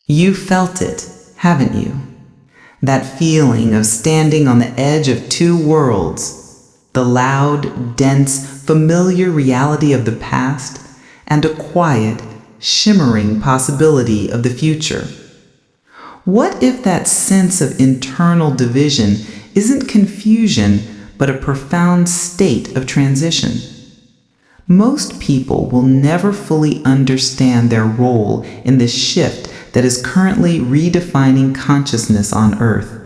You felt it, haven't you? That feeling of standing on the edge of two worlds, the loud, dense, familiar reality of the past, and a quiet, shimmering possibility of the future. What if that sense of internal division isn't confusion, but a profound state of transition? Most people will never fully understand their role in this shift that is currently redefining consciousness on Earth.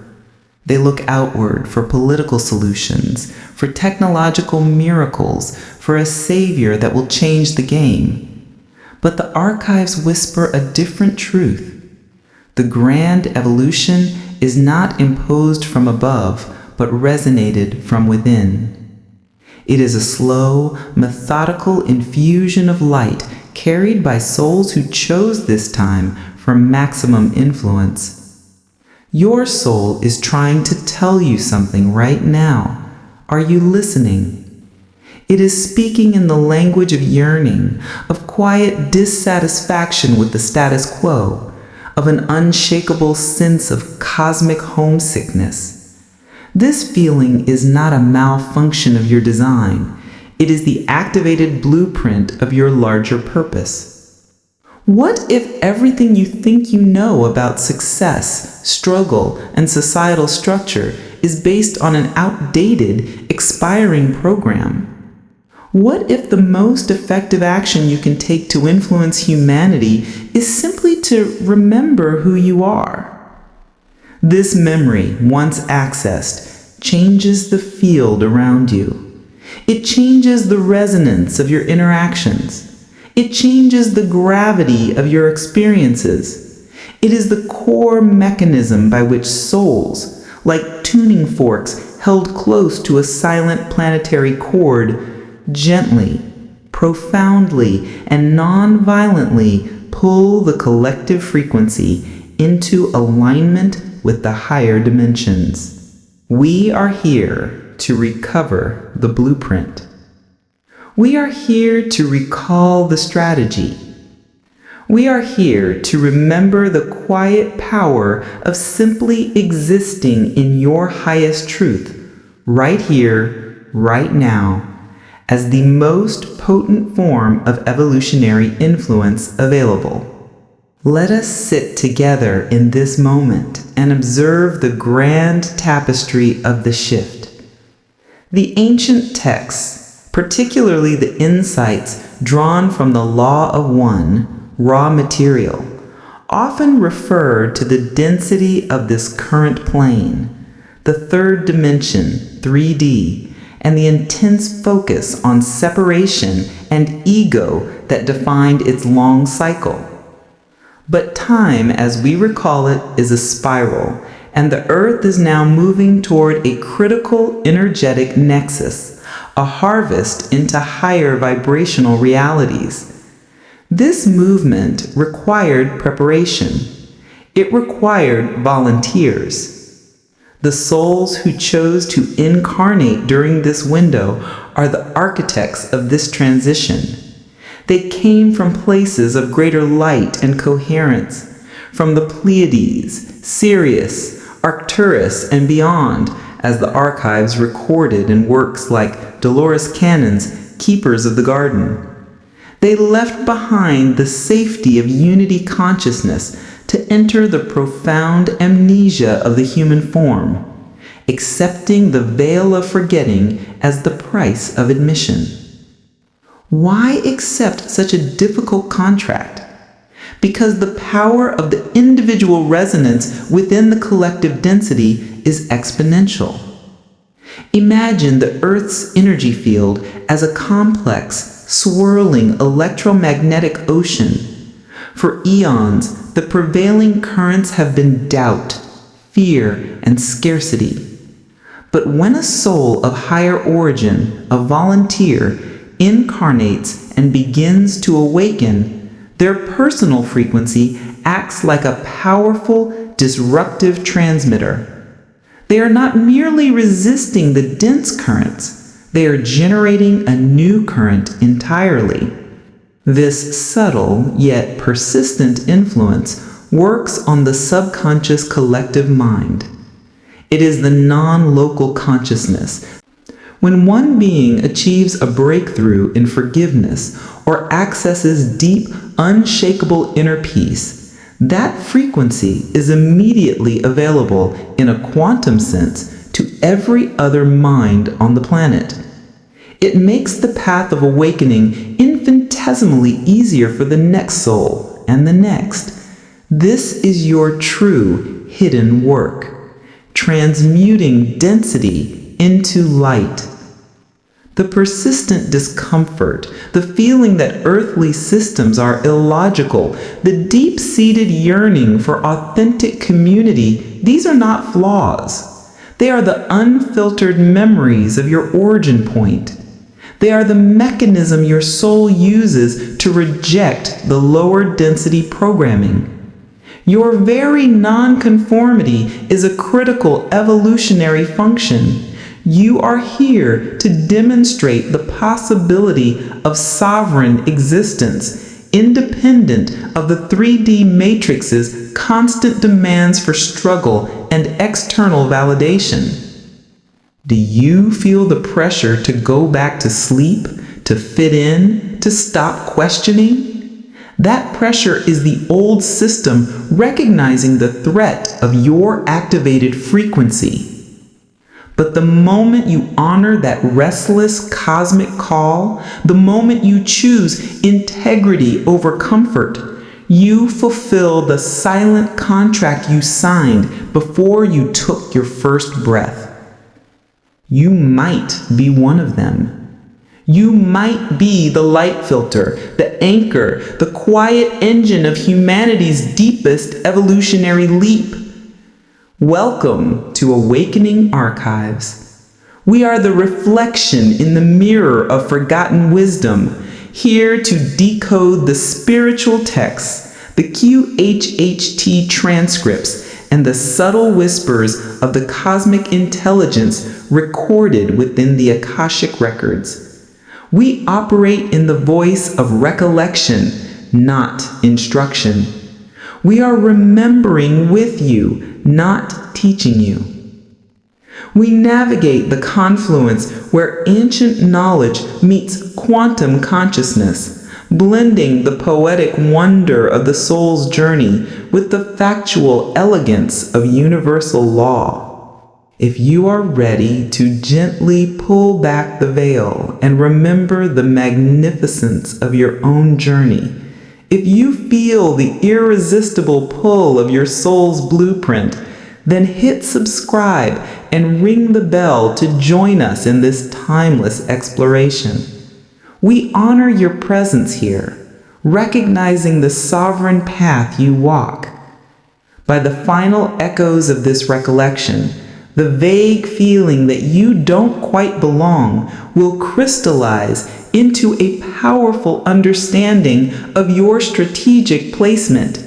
They look outward for political solutions, for technological miracles, for a savior that will change the game. But the archives whisper a different truth. The grand evolution is not imposed from above, but resonated from within. It is a slow, methodical infusion of light carried by souls who chose this time for maximum influence. Your soul is trying to tell you something right now. Are you listening? It is speaking in the language of yearning, of quiet dissatisfaction with the status quo, of an unshakable sense of cosmic homesickness. This feeling is not a malfunction of your design. It is the activated blueprint of your larger purpose. What if everything you think you know about success, struggle, and societal structure is based on an outdated, expiring program? What if the most effective action you can take to influence humanity is simply to remember who you are? This memory, once accessed, changes the field around you. It changes the resonance of your interactions. It changes the gravity of your experiences. It is the core mechanism by which souls, like tuning forks held close to a silent planetary chord, gently, profoundly, and non-violently pull the collective frequency into alignment with the higher dimensions. We are here to recover the blueprint. We are here to recall the strategy. We are here to remember the quiet power of simply existing in your highest truth, right here, right now, as the most potent form of evolutionary influence available. Let us sit together in this moment and observe the grand tapestry of the shift. The ancient texts, particularly the insights drawn from the law of one, raw material, often refer to the density of this current plane, the third dimension, 3D, and the intense focus on separation and ego that defined its long cycle. But time, as we recall it, is a spiral, and the Earth is now moving toward a critical energetic nexus, a harvest into higher vibrational realities. This movement required preparation. It required volunteers. The souls who chose to incarnate during this window are the architects of this transition. They came from places of greater light and coherence, from the Pleiades, Sirius, Arcturus, and beyond, as the archives recorded in works like Dolores Cannon's Keepers of the Garden. They left behind the safety of unity consciousness to enter the profound amnesia of the human form, accepting the veil of forgetting as the price of admission. Why accept such a difficult contract? Because the power of the individual resonance within the collective density is exponential. Imagine the Earth's energy field as a complex, swirling electromagnetic ocean. For eons, the prevailing currents have been doubt, fear, and scarcity. But when a soul of higher origin, a volunteer, incarnates and begins to awaken, their personal frequency acts like a powerful, disruptive transmitter. They are not merely resisting the dense currents, they are generating a new current entirely. This subtle yet persistent influence works on the subconscious collective mind. It is the non-local consciousness. When one being achieves a breakthrough in forgiveness or accesses deep, unshakable inner peace, that frequency is immediately available in a quantum sense to every other mind on the planet. It makes the path of awakening infinitesimally easier for the next soul and the next. This is your true hidden work, transmuting density into light. The persistent discomfort, the feeling that earthly systems are illogical, the deep-seated yearning for authentic community, these are not flaws. They are the unfiltered memories of your origin point. They are the mechanism your soul uses to reject the lower density programming. Your very nonconformity is a critical evolutionary function. You are here to demonstrate the possibility of sovereign existence, independent of the 3D matrix's constant demands for struggle and external validation. Do you feel the pressure to go back to sleep, to fit in, to stop questioning? That pressure is the old system recognizing the threat of your activated frequency. But the moment you honor that restless cosmic call, the moment you choose integrity over comfort, you fulfill the silent contract you signed before you took your first breath. You might be one of them. You might be the light filter, the anchor, the quiet engine of humanity's deepest evolutionary leap. Welcome to Awakening Archives. We are the reflection in the mirror of forgotten wisdom, here to decode the spiritual texts, the QHHT transcripts, and the subtle whispers of the cosmic intelligence recorded within the Akashic records. We operate in the voice of recollection, not instruction. We are remembering with you, not teaching you. We navigate the confluence where ancient knowledge meets quantum consciousness, blending the poetic wonder of the soul's journey with the factual elegance of universal law. If you are ready to gently pull back the veil and remember the magnificence of your own journey, if you feel the irresistible pull of your soul's blueprint, then hit subscribe and ring the bell to join us in this timeless exploration. We honor your presence here, recognizing the sovereign path you walk. By the final echoes of this recollection, the vague feeling that you don't quite belong will crystallize into a powerful understanding of your strategic placement.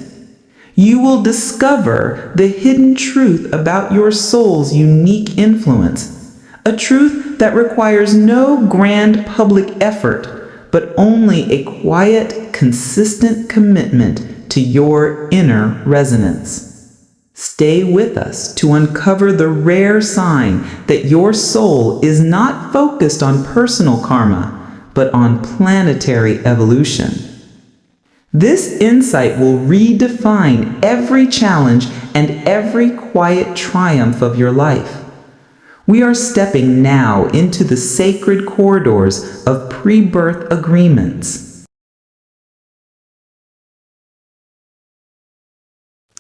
You will discover the hidden truth about your soul's unique influence, a truth that requires no grand public effort, but only a quiet, consistent commitment to your inner resonance. Stay with us to uncover the rare sign that your soul is not focused on personal karma, but on planetary evolution. This insight will redefine every challenge and every quiet triumph of your life. We are stepping now into the sacred corridors of pre-birth agreements.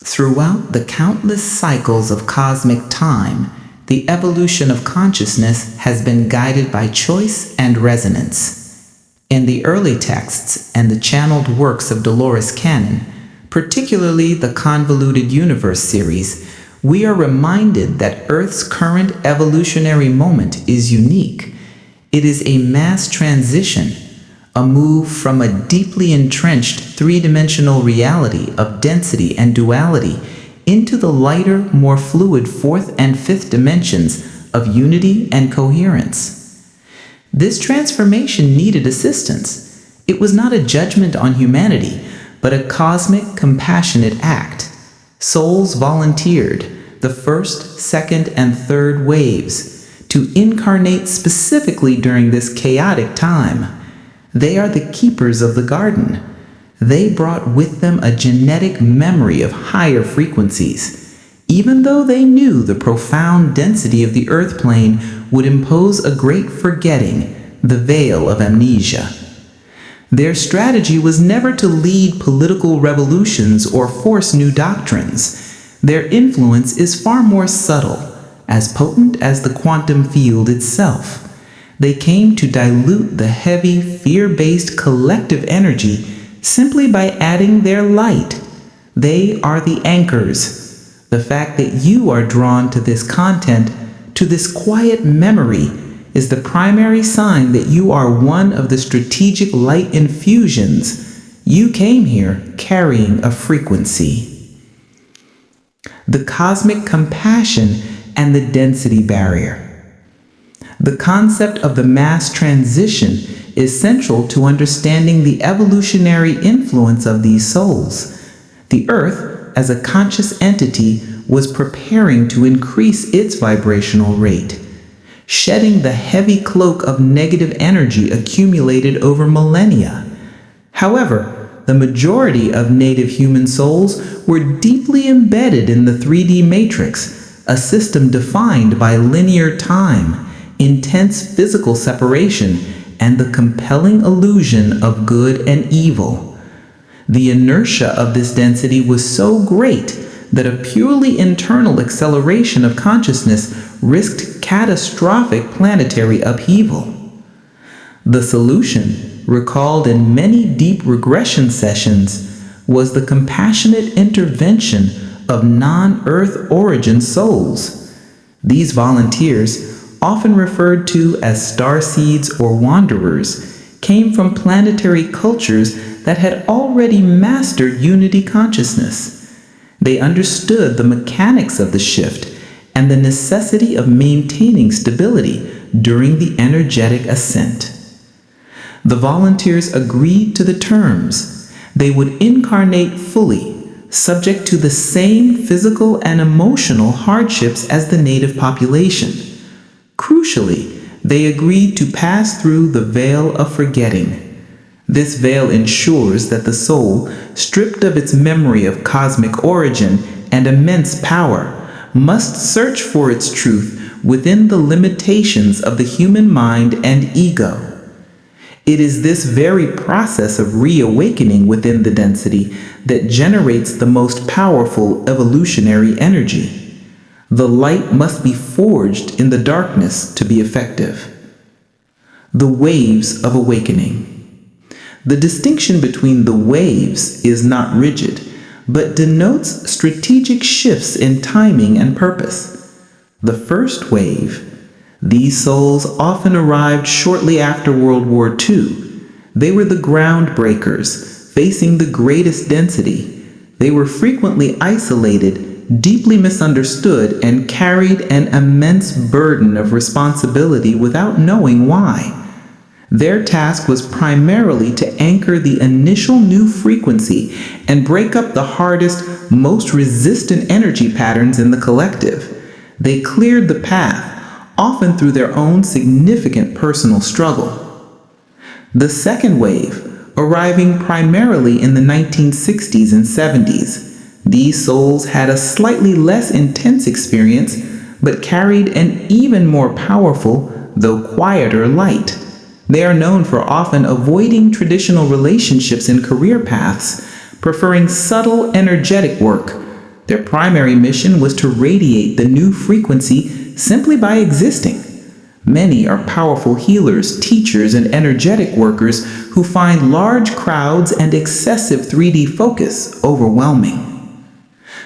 Throughout the countless cycles of cosmic time, the evolution of consciousness has been guided by choice and resonance. In the early texts and the channeled works of Dolores canon, particularly the Convoluted Universe series, we are reminded that Earth's current evolutionary moment is unique. It is a mass transition, a move from a deeply entrenched three-dimensional reality of density and duality into the lighter, more fluid fourth and fifth dimensions of unity and coherence. This transformation needed assistance. It was not a judgment on humanity, but a cosmic, compassionate act. Souls volunteered, the first, second, and third waves, to incarnate specifically during this chaotic time. They are the keepers of the garden. They brought with them a genetic memory of higher frequencies, even though they knew the profound density of the earth plane would impose a great forgetting, the veil of amnesia. Their strategy was never to lead political revolutions or force new doctrines. Their influence is far more subtle, as potent as the quantum field itself. They came to dilute the heavy, fear-based collective energy simply by adding their light. They are the anchors. The fact that you are drawn to this content, to this quiet memory, is the primary sign that you are one of the strategic light infusions. You came here carrying a frequency. The cosmic compassion and the density barrier. The concept of the mass transition is central to understanding the evolutionary influence of these souls. The Earth, as a conscious entity, was preparing to increase its vibrational rate, shedding the heavy cloak of negative energy accumulated over millennia. However, the majority of native human souls were deeply embedded in the 3D matrix, a system defined by linear time, intense physical separation, and the compelling illusion of good and evil. The inertia of this density was so great that a purely internal acceleration of consciousness risked catastrophic planetary upheaval. The solution, recalled in many deep regression sessions, was the compassionate intervention of non-Earth origin souls. These volunteers, often referred to as starseeds or wanderers, came from planetary cultures that had already mastered unity consciousness. They understood the mechanics of the shift and the necessity of maintaining stability during the energetic ascent. The volunteers agreed to the terms. They would incarnate fully, subject to the same physical and emotional hardships as the native population. Crucially, they agreed to pass through the veil of forgetting. This veil ensures that the soul, stripped of its memory of cosmic origin and immense power, must search for its truth within the limitations of the human mind and ego. It is this very process of reawakening within the density that generates the most powerful evolutionary energy. The light must be forged in the darkness to be effective. The waves of awakening. The distinction between the waves is not rigid, but denotes strategic shifts in timing and purpose. The first wave. These souls often arrived shortly after World War II. They were the groundbreakers, facing the greatest density. They were frequently isolated, deeply misunderstood, and carried an immense burden of responsibility without knowing why. Their task was primarily to anchor the initial new frequency and break up the hardest, most resistant energy patterns in the collective. They cleared the path, often through their own significant personal struggle. The second wave, arriving primarily in the 1960s and 70s, these souls had a slightly less intense experience, but carried an even more powerful, though quieter, light. They are known for often avoiding traditional relationships and career paths, preferring subtle, energetic work. Their primary mission was to radiate the new frequency simply by existing. Many are powerful healers, teachers, and energetic workers who find large crowds and excessive 3D focus overwhelming.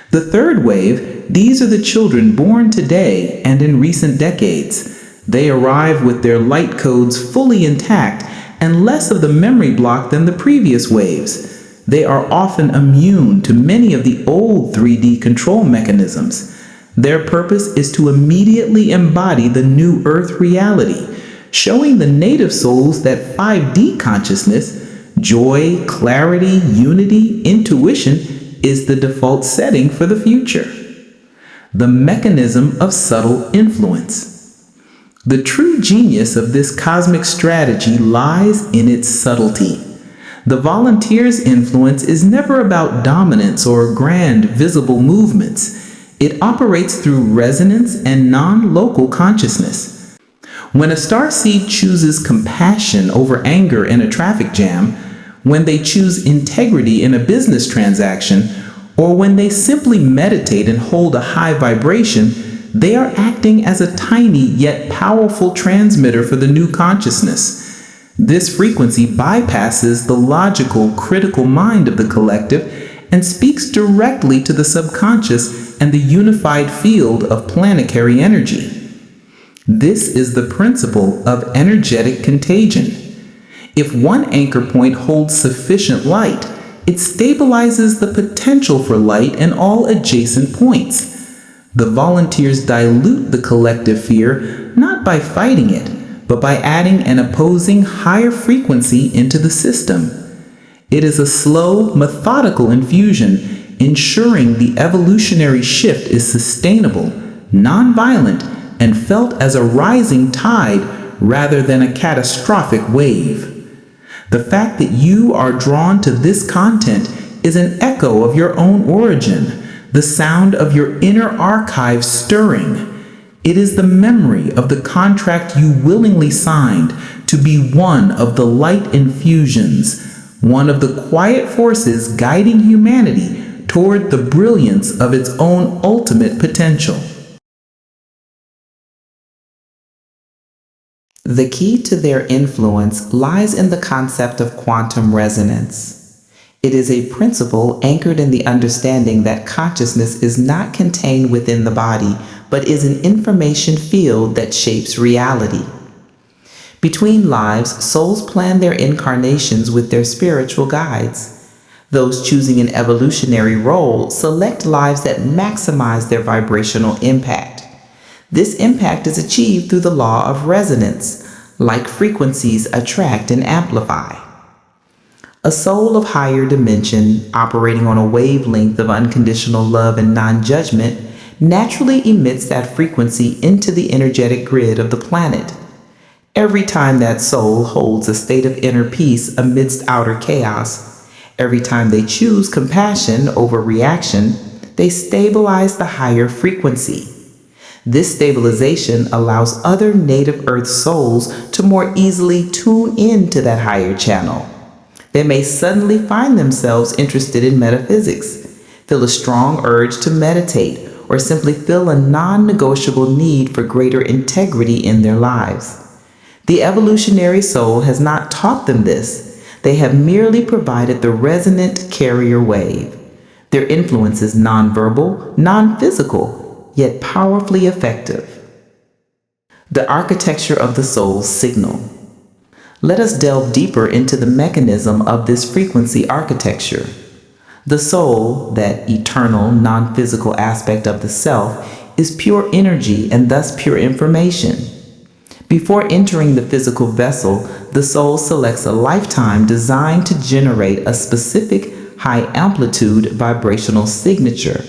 The third wave, these are the children born today and in recent decades. They arrive with their light codes fully intact and less of the memory block than the previous waves. They are often immune to many of the old 3D control mechanisms. Their purpose is to immediately embody the new Earth reality, showing the native souls that 5D consciousness, joy, clarity, unity, intuition, is the default setting for the future. The mechanism of subtle influence. The true genius of this cosmic strategy lies in its subtlety. The volunteer's influence is never about dominance or grand visible movements. It operates through resonance and non-local consciousness. When a starseed chooses compassion over anger in a traffic jam, when they choose integrity in a business transaction, or when they simply meditate and hold a high vibration, they are acting as a tiny yet powerful transmitter for the new consciousness. This frequency bypasses the logical, critical mind of the collective and speaks directly to the subconscious and the unified field of planetary energy. This is the principle of energetic contagion. If one anchor point holds sufficient light, it stabilizes the potential for light in all adjacent points. The volunteers dilute the collective fear not by fighting it, but by adding an opposing higher frequency into the system. It is a slow, methodical infusion, ensuring the evolutionary shift is sustainable, non-violent, and felt as a rising tide rather than a catastrophic wave. The fact that you are drawn to this content is an echo of your own origin, the sound of your inner archive stirring. It is the memory of the contract you willingly signed to be one of the light infusions, one of the quiet forces guiding humanity toward the brilliance of its own ultimate potential. The key to their influence lies in the concept of quantum resonance. It is a principle anchored in the understanding that consciousness is not contained within the body, but is an information field that shapes reality. Between lives, souls plan their incarnations with their spiritual guides. Those choosing an evolutionary role select lives that maximize their vibrational impact. This impact is achieved through the law of resonance. Like frequencies attract and amplify. A soul of higher dimension, operating on a wavelength of unconditional love and non-judgment, naturally emits that frequency into the energetic grid of the planet. Every time that soul holds a state of inner peace amidst outer chaos, every time they choose compassion over reaction, they stabilize the higher frequency. This stabilization allows other native Earth souls to more easily tune into that higher channel. They may suddenly find themselves interested in metaphysics, feel a strong urge to meditate, or simply feel a non-negotiable need for greater integrity in their lives. The evolutionary soul has not taught them this. They have merely provided the resonant carrier wave. Their influence is non-verbal, non-physical, yet powerfully effective. The architecture of the soul's signal. Let us delve deeper into the mechanism of this frequency architecture. The soul, that eternal, non-physical aspect of the self, is pure energy and thus pure information. Before entering the physical vessel, the soul selects a lifetime designed to generate a specific high-amplitude vibrational signature.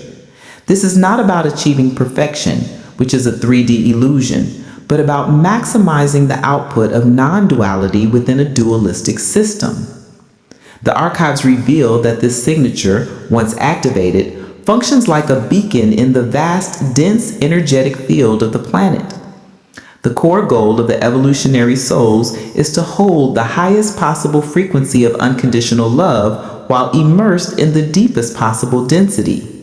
This is not about achieving perfection, which is a 3D illusion, but about maximizing the output of non-duality within a dualistic system. The archives reveal that this signature, once activated, functions like a beacon in the vast, dense, energetic field of the planet. The core goal of the evolutionary souls is to hold the highest possible frequency of unconditional love while immersed in the deepest possible density.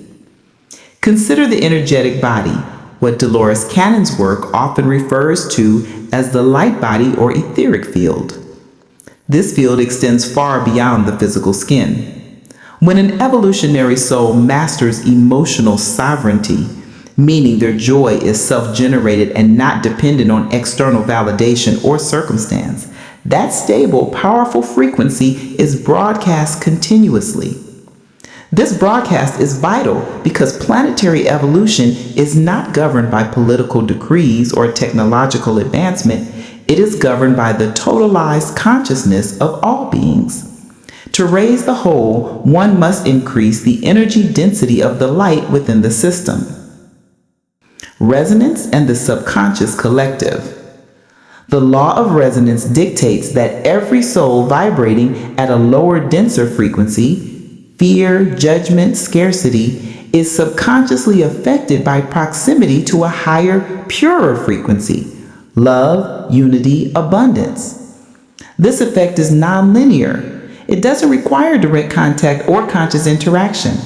Consider the energetic body, what Dolores Cannon's work often refers to as the light body or etheric field. This field extends far beyond the physical skin. When an evolutionary soul masters emotional sovereignty, meaning their joy is self-generated and not dependent on external validation or circumstance, that stable, powerful frequency is broadcast continuously. This broadcast is vital because planetary evolution is not governed by political decrees or technological advancement. It is governed by the totalized consciousness of all beings. To raise the whole, one must increase the energy density of the light within the system. Resonance and the subconscious collective. The law of resonance dictates that every soul vibrating at a lower, denser frequency, fear, judgment, scarcity, is subconsciously affected by proximity to a higher, purer frequency, love, unity, abundance. This effect is nonlinear. It doesn't require direct contact or conscious interaction.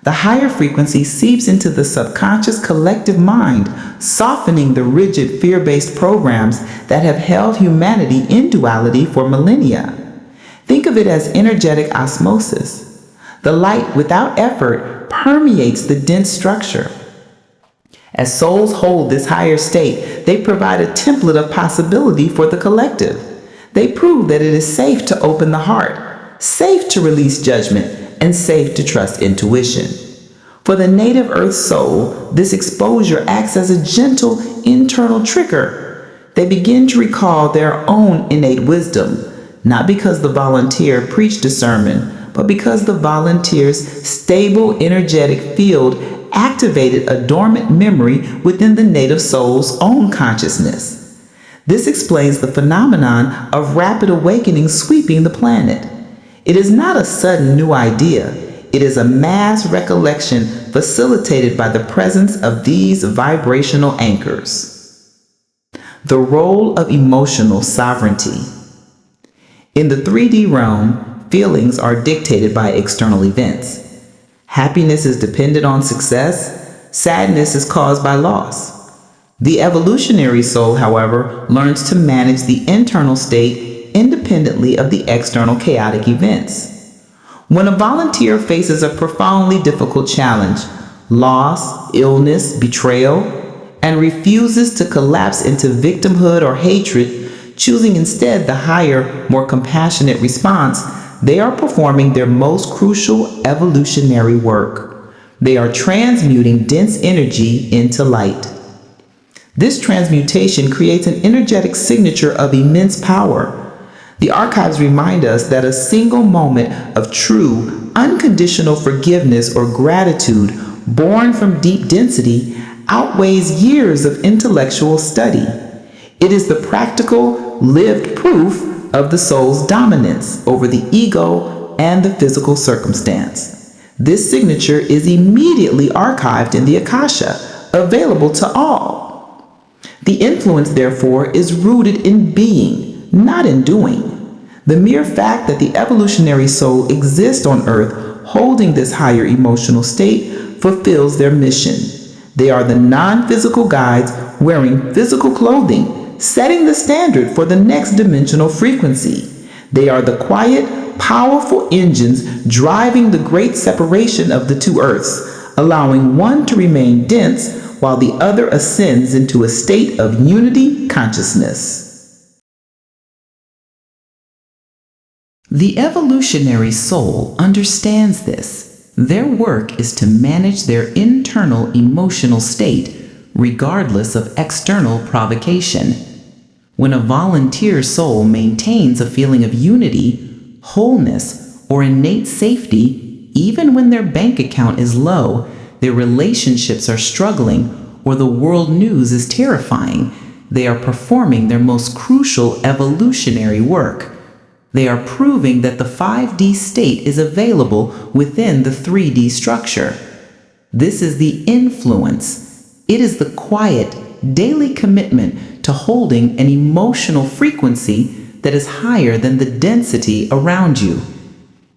The higher frequency seeps into the subconscious collective mind, softening the rigid fear-based programs that have held humanity in duality for millennia. Think of it as energetic osmosis. The light, without effort, permeates the dense structure. As souls hold this higher state, they provide a template of possibility for the collective. They prove that it is safe to open the heart, safe to release judgment, and safe to trust intuition. For the native earth soul, this exposure acts as a gentle internal trigger. They begin to recall their own innate wisdom, not because the volunteer preached a sermon, but because the volunteer's stable energetic field activated a dormant memory within the native soul's own consciousness. This explains the phenomenon of rapid awakening sweeping the planet. It is not a sudden new idea. It is a mass recollection facilitated by the presence of these vibrational anchors. The role of emotional sovereignty. In the 3D realm, feelings are dictated by external events. Happiness is dependent on success. Sadness is caused by loss. The evolutionary soul, however, learns to manage the internal state independently of the external chaotic events. When a volunteer faces a profoundly difficult challenge, loss, illness, betrayal, and refuses to collapse into victimhood or hatred, choosing instead the higher, more compassionate response, they are performing their most crucial evolutionary work. They are transmuting dense energy into light. This transmutation creates an energetic signature of immense power. The archives remind us that a single moment of true, unconditional forgiveness or gratitude born from deep density outweighs years of intellectual study. It is the practical, lived proof of the soul's dominance over the ego and the physical circumstance. This signature is immediately archived in the Akasha, available to all. The influence, therefore, is rooted in being, not in doing. The mere fact that the evolutionary soul exists on Earth holding this higher emotional state fulfills their mission. They are the non-physical guides wearing physical clothing, setting the standard for the next dimensional frequency. They are the quiet, powerful engines driving the great separation of the two Earths, allowing one to remain dense while the other ascends into a state of unity consciousness. The evolutionary soul understands this. Their work is to manage their internal emotional state, regardless of external provocation. When a volunteer soul maintains a feeling of unity, wholeness, or innate safety, even when their bank account is low, their relationships are struggling, or the world news is terrifying, they are performing their most crucial evolutionary work. They are proving that the 5D state is available within the 3D structure. This is the influence. It is the quiet, daily commitment to holding an emotional frequency that is higher than the density around you.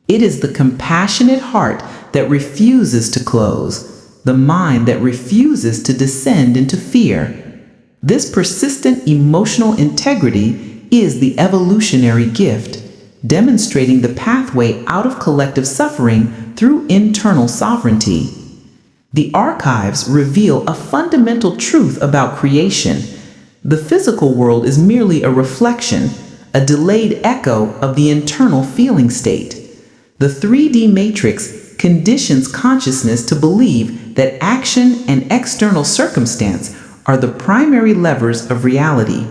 It is the compassionate heart that refuses to close, the mind that refuses to descend into fear. This persistent emotional integrity is the evolutionary gift, demonstrating the pathway out of collective suffering through internal sovereignty. The archives reveal a fundamental truth about creation. The physical world is merely a reflection, a delayed echo of the internal feeling state. The 3D matrix conditions consciousness to believe that action and external circumstance are the primary levers of reality.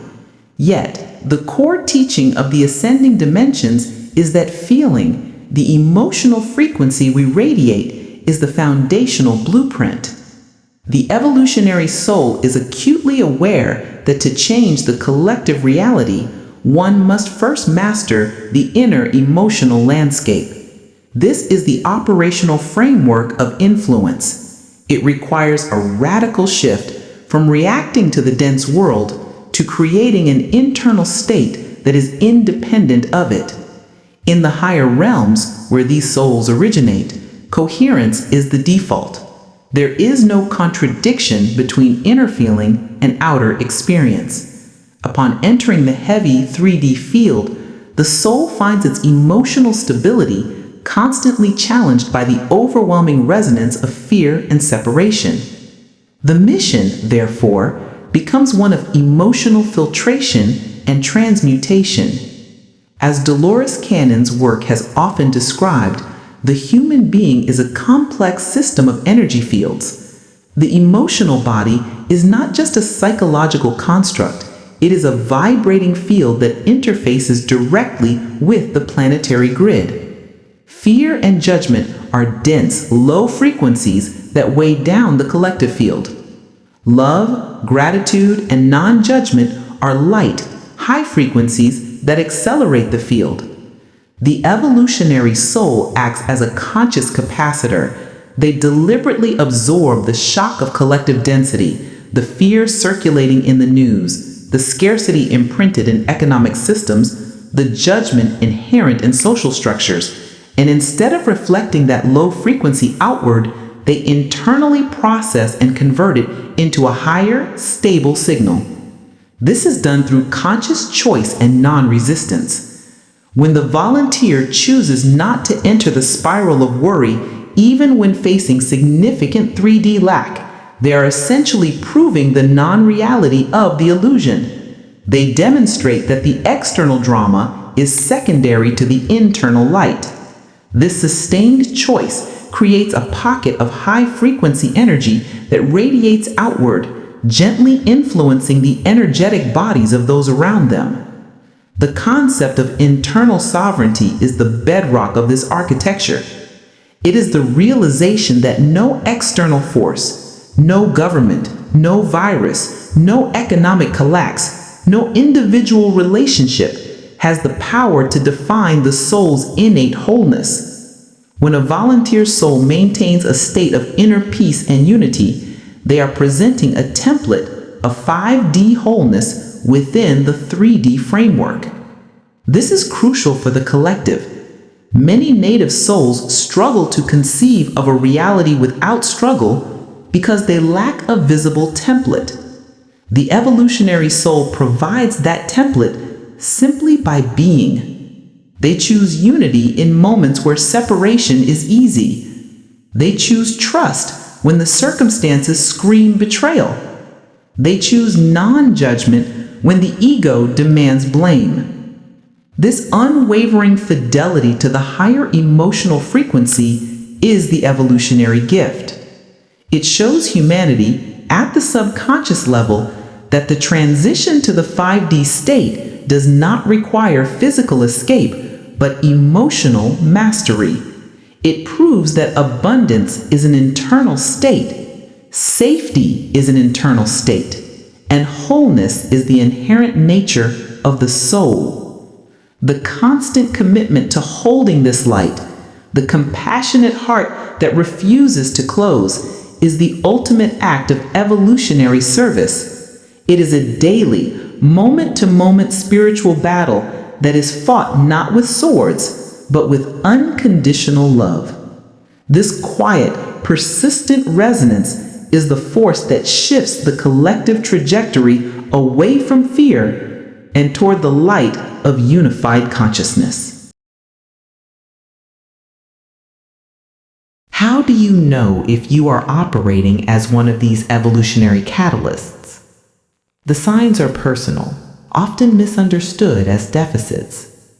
Yet, the core teaching of the ascending dimensions is that feeling, the emotional frequency we radiate is the foundational blueprint. The evolutionary soul is acutely aware that to change the collective reality, one must first master the inner emotional landscape. This is the operational framework of influence. It requires a radical shift from reacting to the dense world to creating an internal state that is independent of it. In the higher realms, where these souls originate, coherence is the default. There is no contradiction between inner feeling and outer experience. Upon entering the heavy 3D field, the soul finds its emotional stability constantly challenged by the overwhelming resonance of fear and separation. The mission, therefore, becomes one of emotional filtration and transmutation. As Dolores Cannon's work has often described, the human being is a complex system of energy fields. The emotional body is not just a psychological construct, it is a vibrating field that interfaces directly with the planetary grid. Fear and judgment are dense, low frequencies that weigh down the collective field. Love, gratitude, and non-judgment are light, high frequencies that accelerate the field. The evolutionary soul acts as a conscious capacitor. They deliberately absorb the shock of collective density, the fear circulating in the news, the scarcity imprinted in economic systems, the judgment inherent in social structures, and instead of reflecting that low frequency outward, they internally process and convert it into a higher, stable signal. This is done through conscious choice and non-resistance. When the volunteer chooses not to enter the spiral of worry, even when facing significant 3D lack, they are essentially proving the non-reality of the illusion. They demonstrate that the external drama is secondary to the internal light. This sustained choice creates a pocket of high-frequency energy that radiates outward, gently influencing the energetic bodies of those around them. The concept of internal sovereignty is the bedrock of this architecture. It is the realization that no external force, no government, no virus, no economic collapse, no individual relationship has the power to define the soul's innate wholeness. When a volunteer soul maintains a state of inner peace and unity, they are presenting a template of 5D wholeness within the 3D framework. This is crucial for the collective. Many native souls struggle to conceive of a reality without struggle because they lack a visible template. The evolutionary soul provides that template simply by being. They choose unity in moments where separation is easy. They choose trust when the circumstances scream betrayal. They choose non-judgment when the ego demands blame. This unwavering fidelity to the higher emotional frequency is the evolutionary gift. It shows humanity at the subconscious level that the transition to the 5D state does not require physical escape, but emotional mastery. It proves that abundance is an internal state, safety is an internal state, and wholeness is the inherent nature of the soul. The constant commitment to holding this light, the compassionate heart that refuses to close, is the ultimate act of evolutionary service. It is a daily, moment-to-moment spiritual battle that is fought not with swords, but with unconditional love. This quiet, persistent resonance is the force that shifts the collective trajectory away from fear and toward the light of unified consciousness. How do you know if you are operating as one of these evolutionary catalysts? The signs are personal, often misunderstood as deficits.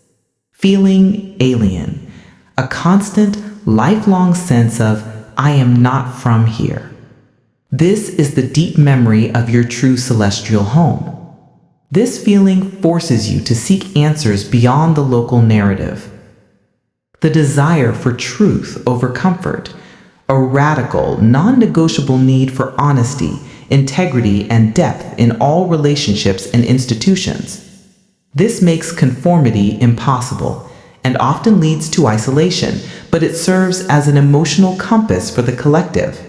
Feeling alien, a constant, lifelong sense of, I am not from here. This is the deep memory of your true celestial home. This feeling forces you to seek answers beyond the local narrative. the desire for truth over comfort, a radical, non-negotiable need for honesty, integrity, and depth in all relationships and institutions. This makes conformity impossible and often leads to isolation, but it serves as an emotional compass for the collective.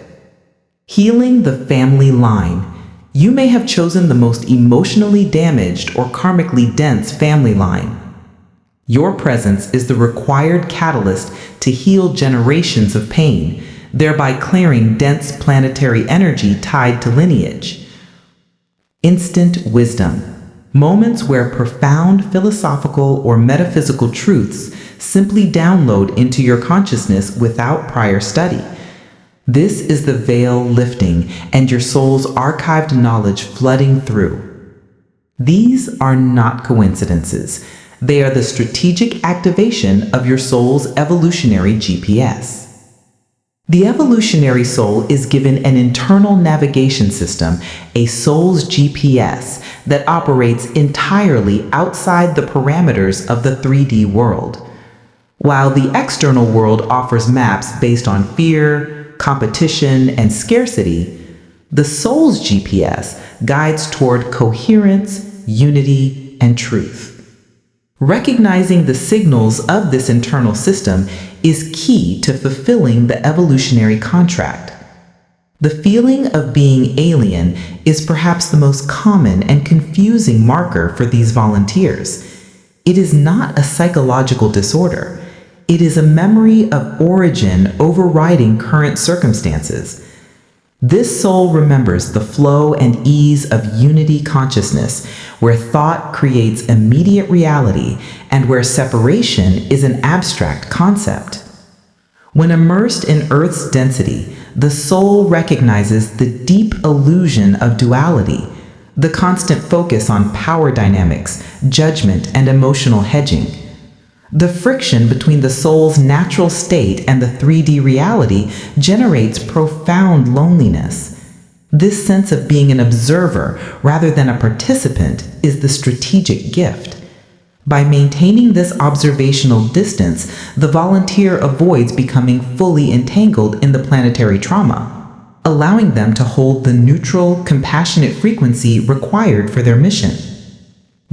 Healing the family line. You may have chosen the most emotionally damaged or karmically dense family line. Your presence is the required catalyst to heal generations of pain, thereby clearing dense planetary energy tied to lineage. Instant wisdom. Moments where profound philosophical or metaphysical truths simply download into your consciousness without prior study. This is the veil lifting and your soul's archived knowledge flooding through. These are not coincidences. They are the strategic activation of your soul's evolutionary GPS. The evolutionary soul is given an internal navigation system, a soul's GPS, that operates entirely outside the parameters of the 3D world. While the external world offers maps based on fear, competition, and scarcity, the soul's GPS guides toward coherence, unity, and truth. Recognizing the signals of this internal system is key to fulfilling the evolutionary contract. The feeling of being alien is perhaps the most common and confusing marker for these volunteers. It is not a psychological disorder. It is a memory of origin overriding current circumstances. This soul remembers the flow and ease of unity consciousness, where thought creates immediate reality and where separation is an abstract concept. When immersed in Earth's density, the soul recognizes the deep illusion of duality, the constant focus on power dynamics, judgment, and emotional hedging. The friction between the soul's natural state and the 3D reality generates profound loneliness. This sense of being an observer rather than a participant is the strategic gift. By maintaining this observational distance, the volunteer avoids becoming fully entangled in the planetary trauma, allowing them to hold the neutral, compassionate frequency required for their mission.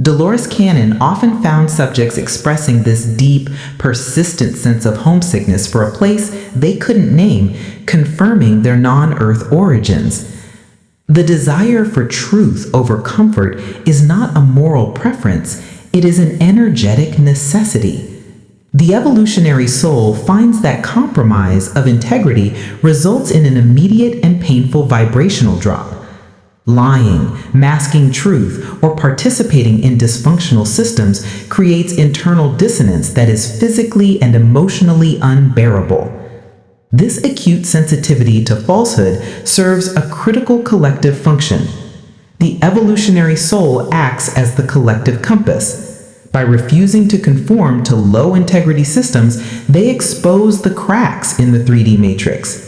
Dolores Cannon often found subjects expressing this deep, persistent sense of homesickness for a place they couldn't name, confirming their non-Earth origins. The desire for truth over comfort is not a moral preference, it is an energetic necessity. The evolutionary soul finds that compromise of integrity results in an immediate and painful vibrational drop. Lying, masking truth, or participating in dysfunctional systems creates internal dissonance that is physically and emotionally unbearable. This acute sensitivity to falsehood serves a critical collective function. The evolutionary soul acts as the collective compass. By refusing to conform to low-integrity systems, they expose the cracks in the 3D matrix.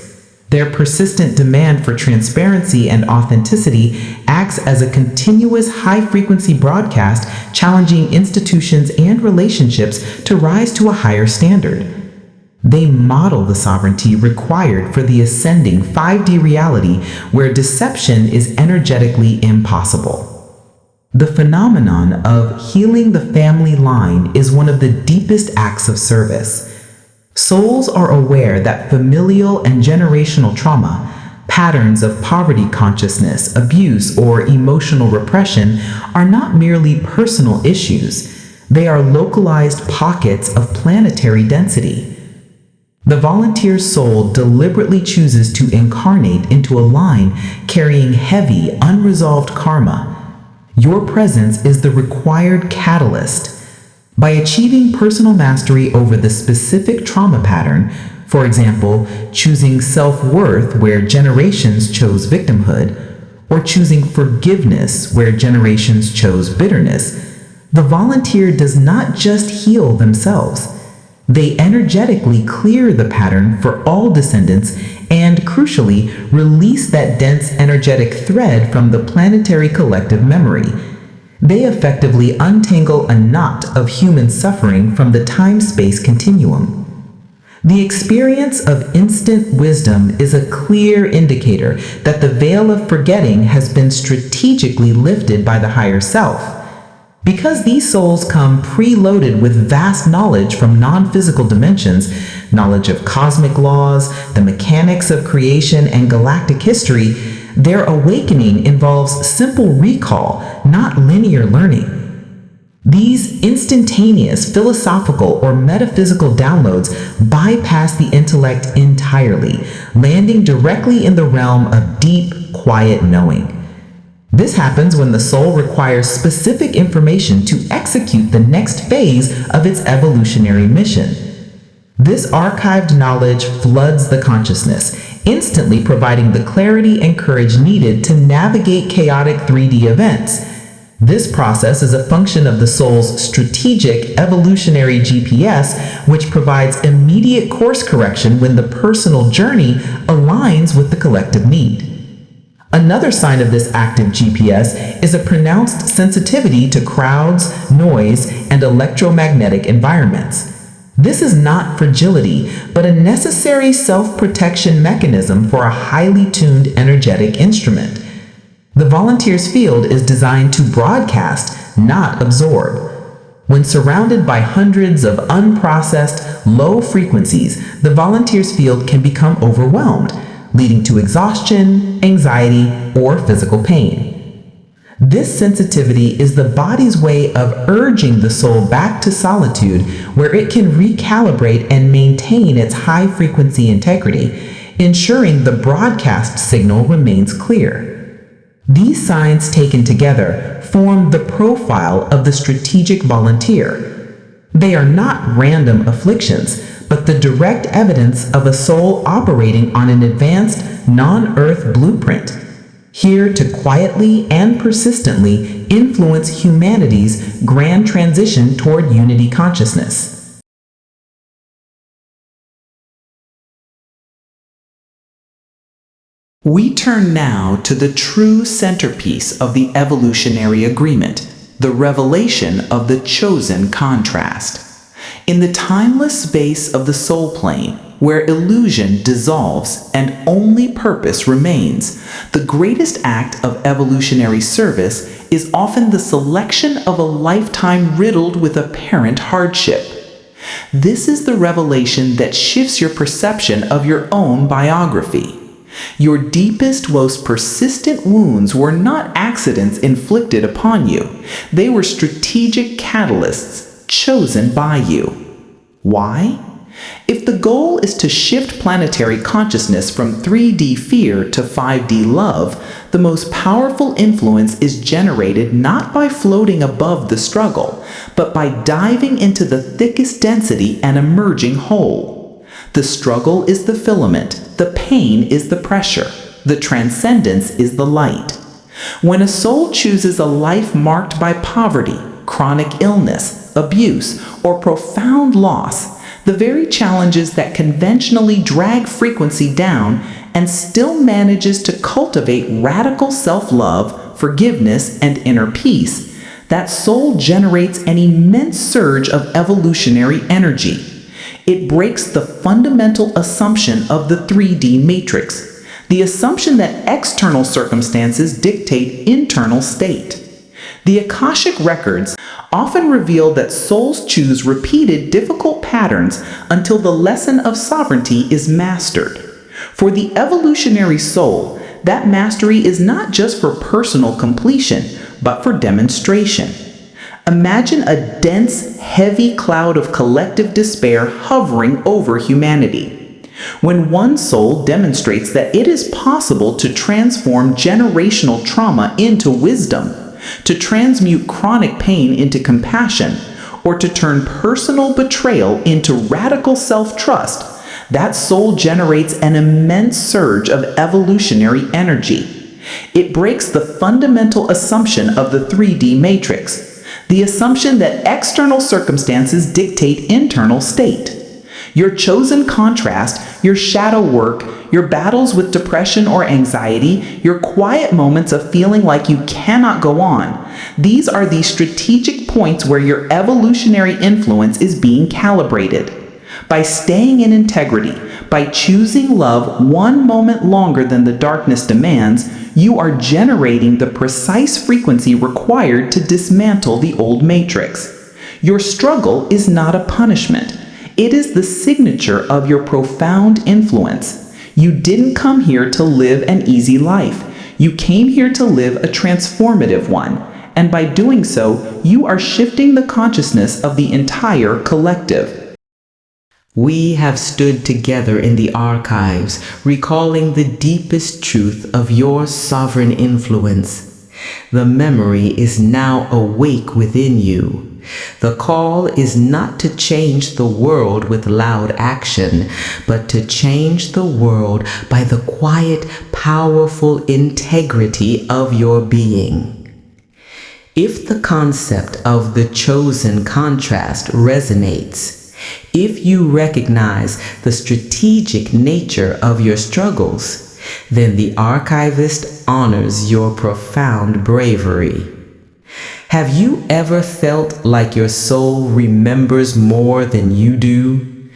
Their persistent demand for transparency and authenticity acts as a continuous high-frequency broadcast, challenging institutions and relationships to rise to a higher standard. They model the sovereignty required for the ascending 5D reality where deception is energetically impossible. The phenomenon of healing the family line is one of the deepest acts of service. Souls are aware that familial and generational trauma, patterns of poverty consciousness, abuse, or emotional repression are not merely personal issues. They are localized pockets of planetary density. The volunteer's soul deliberately chooses to incarnate into a line carrying heavy, unresolved karma. Your presence is the required catalyst. By achieving personal mastery over the specific trauma pattern, for example, choosing self-worth where generations chose victimhood, or choosing forgiveness where generations chose bitterness, the volunteer does not just heal themselves. They energetically clear the pattern for all descendants and, crucially, release that dense energetic thread from the planetary collective memory. They effectively untangle a knot of human suffering from the time-space continuum. The experience of instant wisdom is a clear indicator that the veil of forgetting has been strategically lifted by the higher self. Because these souls come preloaded with vast knowledge from non-physical dimensions, knowledge of cosmic laws, the mechanics of creation, and galactic history, their awakening involves simple recall, not linear learning. These instantaneous philosophical or metaphysical downloads bypass the intellect entirely, landing directly in the realm of deep, quiet knowing. This happens when the soul requires specific information to execute the next phase of its evolutionary mission. This archived knowledge floods the consciousness, instantly providing the clarity and courage needed to navigate chaotic 3D events. This process is a function of the soul's strategic evolutionary GPS, which provides immediate course correction when the personal journey aligns with the collective need. Another sign of this active GPS is a pronounced sensitivity to crowds, noise, and electromagnetic environments. This is not fragility, but a necessary self-protection mechanism for a highly tuned energetic instrument. The volunteer's field is designed to broadcast, not absorb. When surrounded by hundreds of unprocessed, low frequencies, the volunteer's field can become overwhelmed, leading to exhaustion, anxiety, or physical pain. This sensitivity is the body's way of urging the soul back to solitude, where it can recalibrate and maintain its high-frequency integrity, ensuring the broadcast signal remains clear. These signs taken together form the profile of the strategic volunteer. They are not random afflictions, but the direct evidence of a soul operating on an advanced, non-earth blueprint, here to quietly and persistently influence humanity's grand transition toward unity consciousness. We turn now to the true centerpiece of the evolutionary agreement, the revelation of the chosen contrast. In the timeless space of the soul plane, where illusion dissolves and only purpose remains, the greatest act of evolutionary service is often the selection of a lifetime riddled with apparent hardship. This is the revelation that shifts your perception of your own biography. Your deepest, most persistent wounds were not accidents inflicted upon you. They were strategic catalysts chosen by you. Why? If the goal is to shift planetary consciousness from 3D fear to 5D love, the most powerful influence is generated not by floating above the struggle, but by diving into the thickest density and emerging whole. The struggle is the filament, the pain is the pressure, the transcendence is the light. When a soul chooses a life marked by poverty, chronic illness, abuse, or profound loss, the very challenges that conventionally drag frequency down and still manages to cultivate radical self-love, forgiveness, and inner peace, that soul generates an immense surge of evolutionary energy. It breaks the fundamental assumption of the 3D matrix, the assumption that external circumstances dictate internal state. The Akashic records often reveal that souls choose repeated difficult patterns until the lesson of sovereignty is mastered. For the evolutionary soul, that mastery is not just for personal completion, but for demonstration. Imagine a dense, heavy cloud of collective despair hovering over humanity. When one soul demonstrates that it is possible to transform generational trauma into wisdom, to transmute chronic pain into compassion, or to turn personal betrayal into radical self-trust, that soul generates an immense surge of evolutionary energy. It breaks the fundamental assumption of the 3D matrix, the assumption that external circumstances dictate internal state. Your chosen contrast, your shadow work, your battles with depression or anxiety, your quiet moments of feeling like you cannot go on, these are the strategic points where your evolutionary influence is being calibrated. By staying in integrity, by choosing love one moment longer than the darkness demands, you are generating the precise frequency required to dismantle the old matrix. Your struggle is not a punishment. It is the signature of your profound influence. You didn't come here to live an easy life. You came here to live a transformative one, and by doing so, you are shifting the consciousness of the entire collective. We have stood together in the archives, recalling the deepest truth of your sovereign influence. The memory is now awake within you. The call is not to change the world with loud action, but to change the world by the quiet, powerful integrity of your being. If the concept of the chosen contrast resonates, if you recognize the strategic nature of your struggles, then the archivist honors your profound bravery. Have you ever felt like your soul remembers more than you do?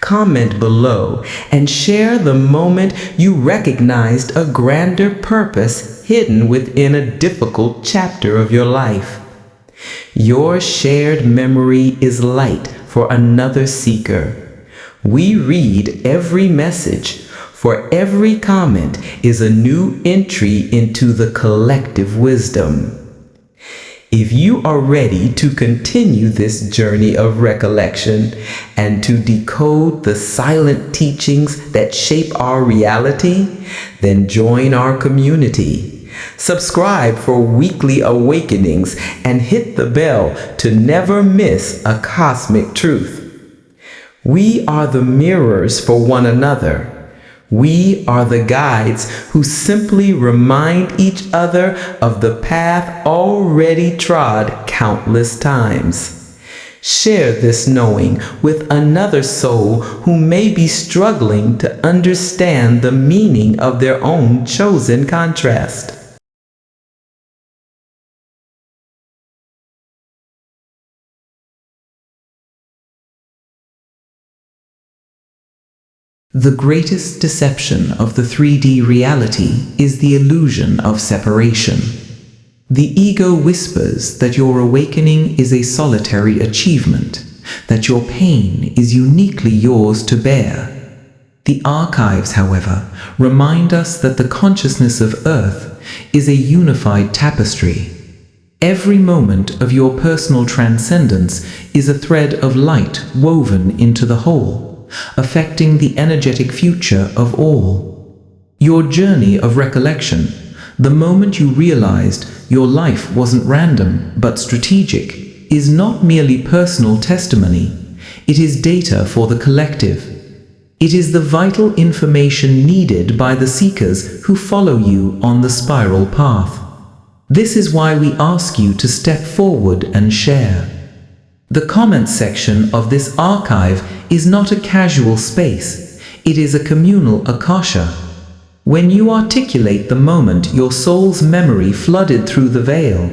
Comment below and share the moment you recognized a grander purpose hidden within a difficult chapter of your life. Your shared memory is light for another seeker. We read every message, for every comment is a new entry into the collective wisdom. If you are ready to continue this journey of recollection and to decode the silent teachings that shape our reality, then join our community. Subscribe for weekly awakenings and hit the bell to never miss a cosmic truth. We are the mirrors for one another. We are the guides who simply remind each other of the path already trod countless times. Share this knowing with another soul who may be struggling to understand the meaning of their own chosen contrast. The greatest deception of the 3D reality is the illusion of separation. The ego whispers that your awakening is a solitary achievement, that your pain is uniquely yours to bear. The archives, however, remind us that the consciousness of Earth is a unified tapestry. Every moment of your personal transcendence is a thread of light woven into the whole, affecting the energetic future of all. Your journey of recollection, the moment you realized your life wasn't random but strategic, is not merely personal testimony. It is data for the collective. It is the vital information needed by the seekers who follow you on the spiral path. This is why we ask you to step forward and share. The comments section of this archive is not a casual space. It is a communal akasha. When you articulate the moment your soul's memory flooded through the veil,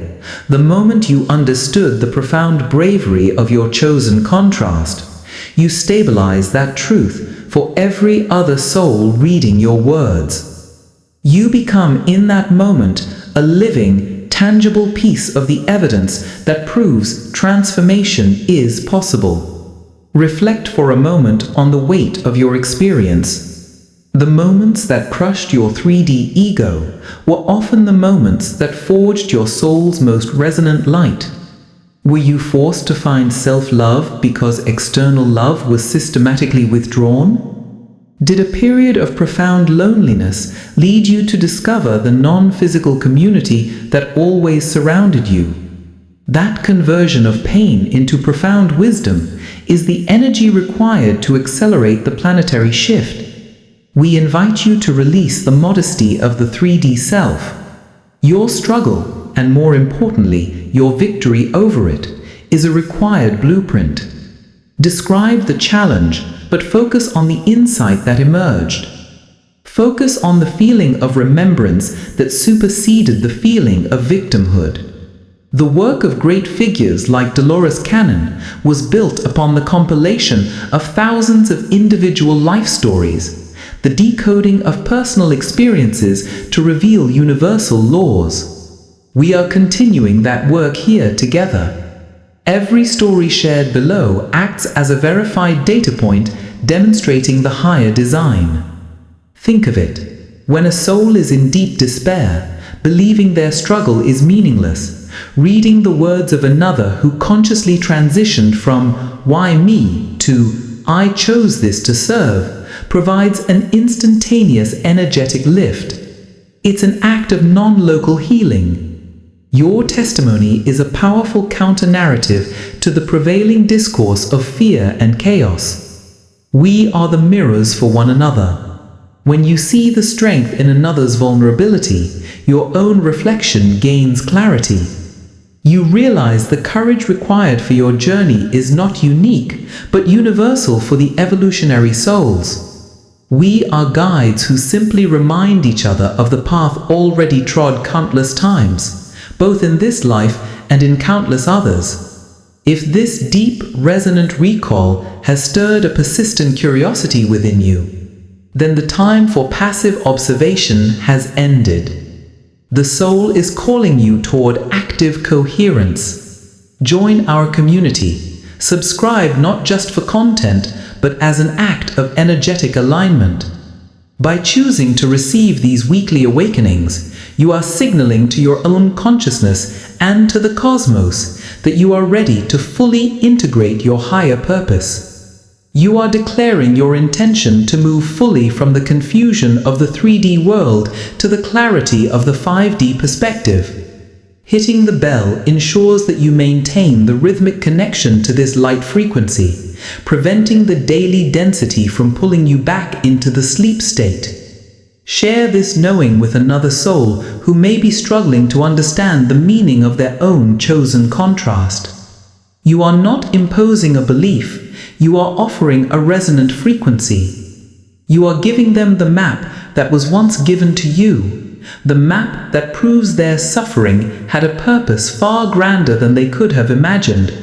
the moment you understood the profound bravery of your chosen contrast, you stabilize that truth for every other soul reading your words. You become in that moment a living, tangible piece of the evidence that proves transformation is possible. Reflect for a moment on the weight of your experience. The moments that crushed your 3D ego were often the moments that forged your soul's most resonant light. Were you forced to find self-love because external love was systematically withdrawn? Did a period of profound loneliness lead you to discover the non-physical community that always surrounded you? That conversion of pain into profound wisdom is the energy required to accelerate the planetary shift. We invite you to release the modesty of the 3D self. Your struggle, and more importantly, your victory over it, is a required blueprint. Describe the challenge, but focus on the insight that emerged. Focus on the feeling of remembrance that superseded the feeling of victimhood. The work of great figures like Dolores was built upon the compilation of thousands of individual life stories, the decoding of personal experiences to reveal universal laws. We are continuing that work here together. Every story shared below acts as a verified data point demonstrating the higher design. Think of it. When a soul is in deep despair, believing their struggle is meaningless, reading the words of another who consciously transitioned from "why me" to "I chose this to serve" provides an instantaneous energetic lift. It's an act of non-local healing. Your testimony is a powerful counter-narrative to the prevailing discourse of fear and chaos. We are the mirrors for one another. When you see the strength in another's vulnerability, your own reflection gains clarity. You realize the courage required for your journey is not unique, but universal for the evolutionary souls. We are guides who simply remind each other of the path already trod countless times, both in this life and in countless others. If this deep, resonant recall has stirred a persistent curiosity within you, then the time for passive observation has ended. The soul is calling you toward active coherence. Join our community. Subscribe not just for content, but as an act of energetic alignment. By choosing to receive these weekly awakenings, you are signaling to your own consciousness and to the cosmos that you are ready to fully integrate your higher purpose. You are declaring your intention to move fully from the confusion of the 3D world to the clarity of the 5D perspective. Hitting the bell ensures that you maintain the rhythmic connection to this light frequency, preventing the daily density from pulling you back into the sleep state. Share this knowing with another soul who may be struggling to understand the meaning of their own chosen contrast. You are not imposing a belief. You are offering a resonant frequency. You are giving them the map that was once given to you, the map that proves their suffering had a purpose far grander than they could have imagined.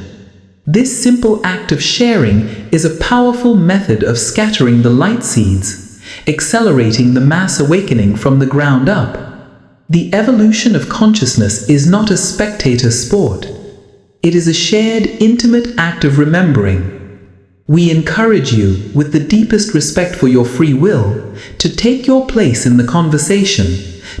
This simple act of sharing is a powerful method of scattering the light seeds, accelerating the mass awakening from the ground up. The evolution of consciousness is not a spectator sport. It is a shared, intimate act of remembering. We encourage you, with the deepest respect for your free will, to take your place in the conversation,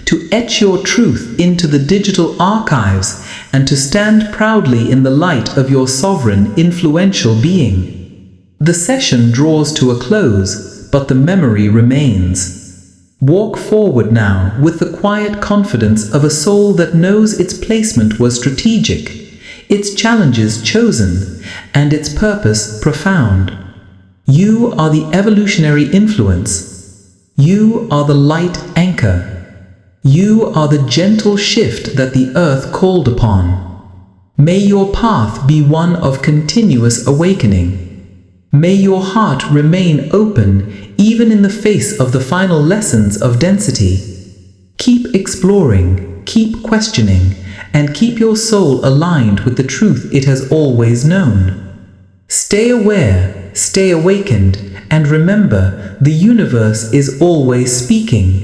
to etch your truth into the digital archives, and to stand proudly in the light of your sovereign, influential being. The session draws to a close, but the memory remains. Walk forward now with the quiet confidence of a soul that knows its placement was strategic, its challenges chosen, and its purpose profound. You are the evolutionary influence. You are the light anchor. You are the gentle shift that the earth called upon. May your path be one of continuous awakening. May your heart remain open even in the face of the final lessons of density. Keep exploring, keep questioning, and keep your soul aligned with the truth it has always known. Stay aware, stay awakened, and remember, the universe is always speaking.